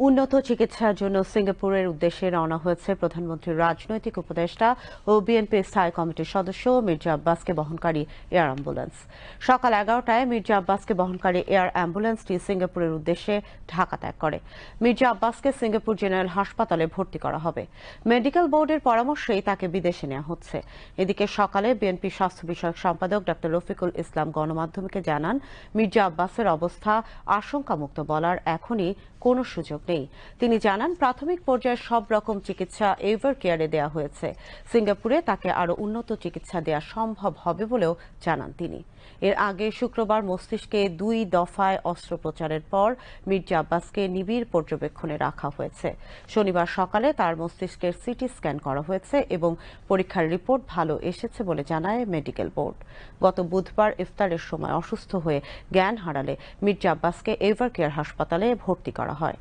উন্নত চিকিৎসার জন্য সিঙ্গাপুরের উদ্দেশ্যে রওনা হয়েছে প্রধানমন্ত্রীর রাজনৈতিক উপদেষ্টা ও বিএনপির স্থায়ী কমিটির সদস্য মির্জা আব্বাসকে বহনকারী এয়ার অ্যাম্বুলেন্স। সকাল 11টায় মির্জা আব্বাসকে বহনকারী এয়ার অ্যাম্বুলেন্সটি সিঙ্গাপুরের উদ্দেশ্যে ঢাকা ত্যাগ করে। মির্জা আব্বাসকে সিঙ্গাপুর জেনারেল হাসপাতালে ভর্তি করা হবে। মেডিকেল বোর্ডের পরামর্শেই তাকে বিদেশে নেওয়া হচ্ছে। এদিকে সকালে বিএনপি স্বাস্থ্য বিষয়ক সম্পাদক ডক্টর রফিকুল ইসলাম গণমাধ্যমকে জানান, মির্জা আব্বাসের অবস্থা আশঙ্কামুক্ত বলার এখনই কোনো সুযোগ নেই। তিনি জানান, প্রাথমিক পর্যায়ে সব রকম চিকিৎসা এভার কেয়ারে দেওয়া হয়েছে। সিঙ্গাপুরে তাকে আরও উন্নত চিকিৎসা দেওয়া সম্ভব হবে বলেও জানান তিনি। এর আগে শুক্রবার মস্তিষ্কে 2 দফায় অস্ত্রোপচারের পর মির্জা আব্বাসকে নিবিড় পর্যবেক্ষণে রাখা হয়েছে। শনিবার সকালে তার মস্তিষ্কের সিটি স্ক্যান করা হয়েছে এবং পরীক্ষার রিপোর্ট ভালো এসেছে বলে জানায় মেডিকেল বোর্ড। গত বুধবার ইফতারের সময় অসুস্থ হয়ে জ্ঞান হারালে মির্জা আব্বাসকে এভার কেয়ার হাসপাতালে ভর্তি করা হয়।